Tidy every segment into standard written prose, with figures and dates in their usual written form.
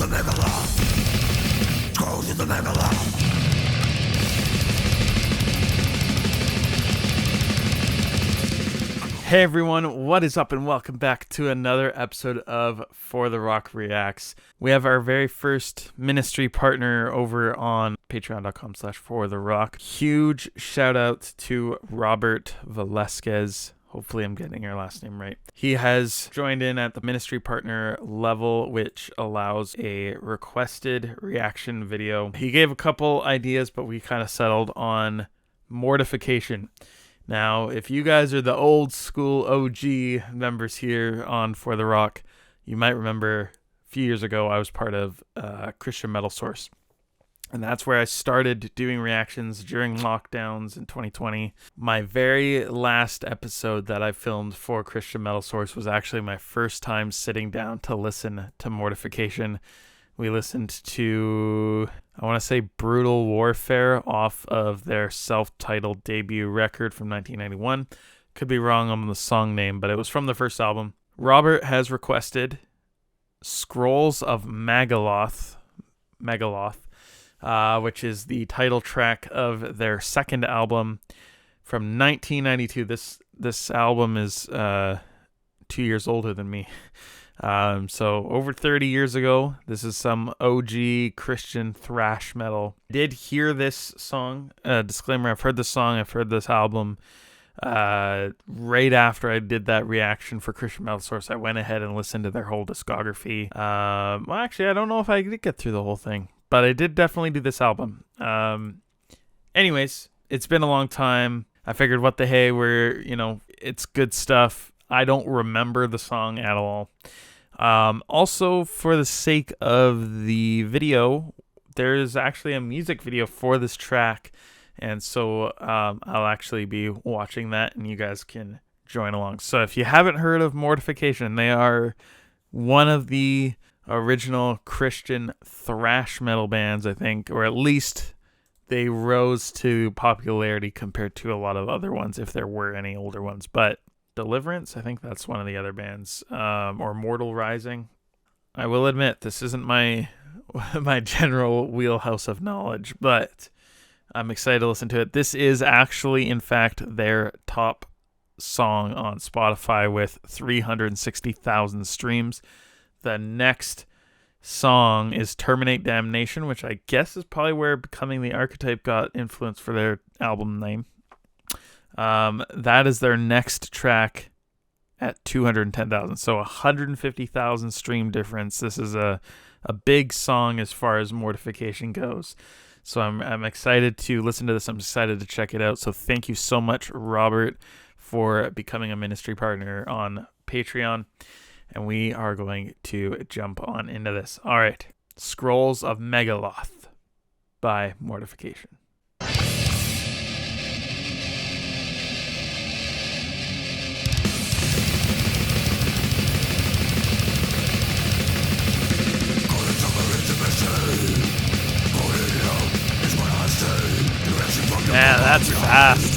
in the Megilloth. Scrolls in the Megilloth. Hey everyone, what is up and welcome back to another episode of For the Rock Reacts. We have our very first ministry partner over on patreon.com/fortherock. Huge shout out to Robert Velasquez. Hopefully I'm getting your last name right. He has joined in at the ministry partner level, which allows a requested reaction video. He gave a couple ideas, but we kind of settled on Mortification. Now, if you guys are the old school OG members here on For the Rock, you might remember a few years ago I was part of Christian Metal Source. And that's where I started doing reactions during lockdowns in 2020. My very last episode that I filmed for Christian Metal Source was actually my first time sitting down to listen to Mortification. We listened to, I want to say, Brutal Warfare off of their self-titled debut record from 1991. Could be wrong on the song name, but it was from the first album. Robert has requested Scrolls of Megilloth, which is the title track of their second album from 1992. This album is 2 years older than me. So over 30 years ago, this is some OG Christian thrash metal. I did hear this song, disclaimer, I've heard this song, I've heard this album, right after I did that reaction for Christian Metal Source. I went ahead and listened to their whole discography. Well, actually, I don't know if I did get through the whole thing, but I did definitely do this album. Anyways, it's been a long time. I figured, what the hey, it's good stuff. I don't remember the song at all. Also, for the sake of the video, there's actually a music video for this track, and so I'll actually be watching that, and you guys can join along. So if you haven't heard of Mortification, they are one of the original Christian thrash metal bands, I think, or at least they rose to popularity compared to a lot of other ones, if there were any older ones. But Deliverance, I think that's one of the other bands, or Mortal Rising. I will admit, this isn't my general wheelhouse of knowledge, but I'm excited to listen to it. This is actually, in fact, their top song on Spotify with 360,000 streams. The next song is Terminate Damnation, which I guess is probably where Becoming the Archetype got influence for their album name. That is their next track at 210,000. So 150,000 stream difference. This is a big song as far as Mortification goes. So I'm excited to listen to this. I'm excited to check it out. So thank you so much, Robert, for becoming a ministry partner on Patreon. And we are going to jump on into this. All right. Scrolls of Megilloth by Mortification. Man, that's fast.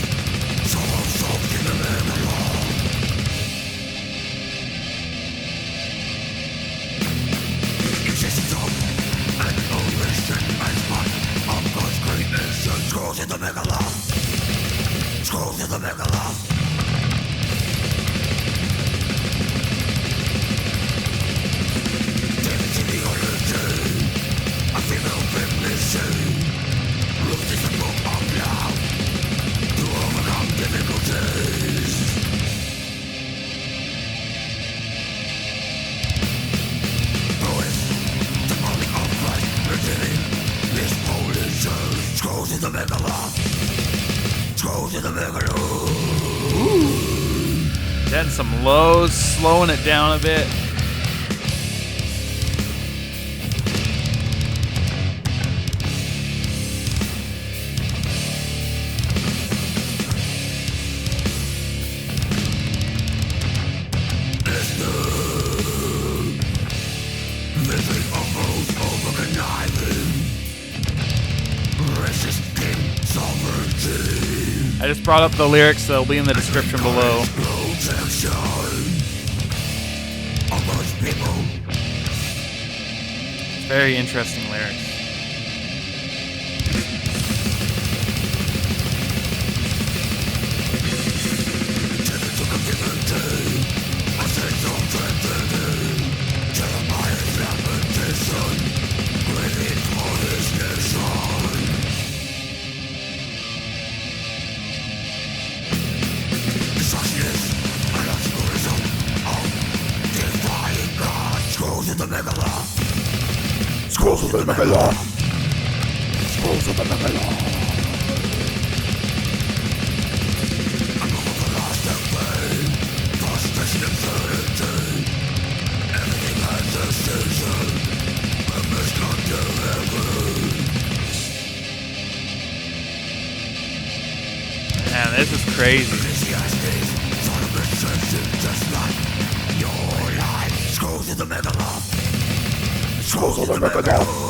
Scrolls in the Megilloth. Scrolls in the Megilloth. A female feminist. Ruth is a book of love to overcome difficulties. Boaz, symbolic of Christ, revealing this holy soul. Scrolls in the Megilloth. Scrolls in the Megilloth. Ooh. Getting some lows, slowing it down a bit. Over conniving, resisting sovereignty. I just brought up the lyrics, they'll be in the description below. Protection of most people. Very interesting lyrics. Scrolls of the Megilloth. Scrolls of the Megilloth. I'm over the last of pain. Frustration, absurdity. Everything has a season. I must not do ever. Man, this is crazy. Ecclesiastes. Sort of ascension, just like your life. Scrolls of the Megilloth. Scrolls of the Megilloth.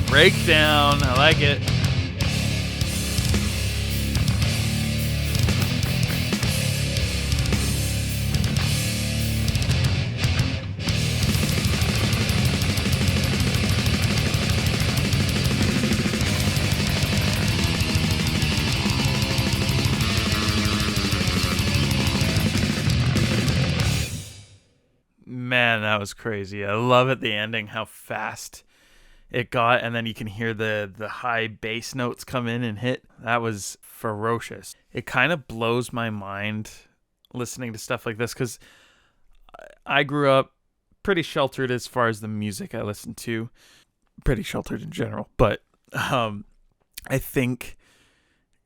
Breakdown. I like it. Man, that was crazy. I love at the ending how fast it got, and then you can hear the high bass notes come in and hit. That was ferocious. It kind of blows my mind listening to stuff like this, because I grew up pretty sheltered as far as the music I listened to. Pretty sheltered in general. But I think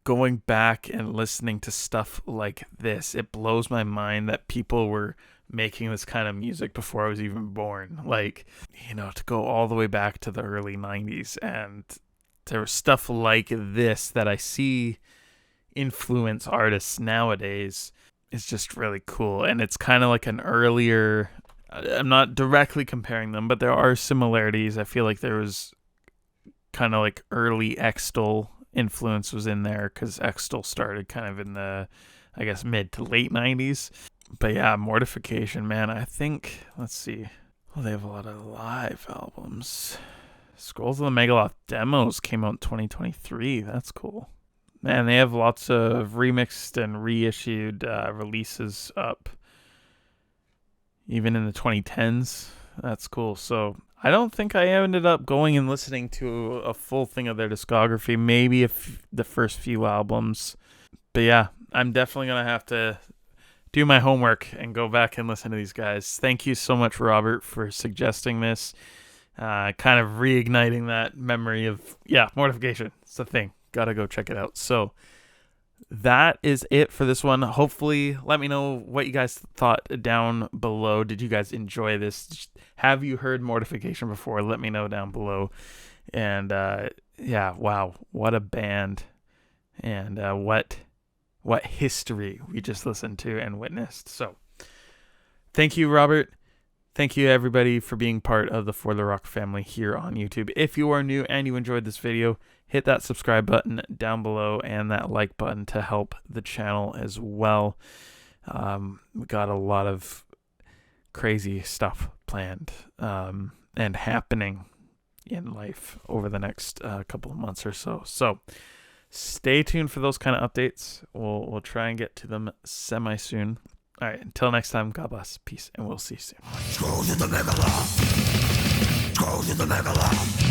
going back and listening to stuff like this, it blows my mind that people were making this kind of music before I was even born. Like, you know, to go all the way back to the early 90s, and there was stuff like this that I see influence artists nowadays is just really cool. And it's kind of like an earlier, I'm not directly comparing them, but there are similarities. I feel like there was kind of like early Extol influence was in there, because Extol started kind of in the, I guess, mid to late 90s. But yeah, Mortification, man, I think, let's see. Well, they have a lot of live albums. Scrolls of the Megilloth demos came out in 2023. That's cool. Man, they have lots of remixed and reissued releases up, even in the 2010s. That's cool. So I don't think I ended up going and listening to a full thing of their discography, maybe the first few albums. But yeah, I'm definitely going to have to do my homework and go back and listen to these guys. Thank you so much, Robert, for suggesting this. Kind of reigniting that memory of, yeah, Mortification. It's a thing. Gotta go check it out. So that is it for this one. Hopefully, let me know what you guys thought down below. Did you guys enjoy this? Have you heard Mortification before? Let me know down below. And yeah, wow, what a band. And what history we just listened to and witnessed. So thank you, Robert. Thank you, everybody, for being part of the For the Rock family here on YouTube. If you are new and you enjoyed this video, hit that subscribe button down below and that like button to help the channel as well. We got a lot of crazy stuff planned and happening in life over the next couple of months or so. So stay tuned for those kind of updates. We'll try and get to them semi soon. All right, until next time, God bless, peace, and we'll see you soon. Scrolls in the Megilloth. Scrolls in the Megilloth.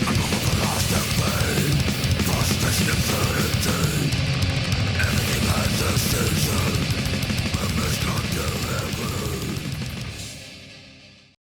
I'm over the last of pain. Frustration, absurdity. Everything has a season. I must not do ever.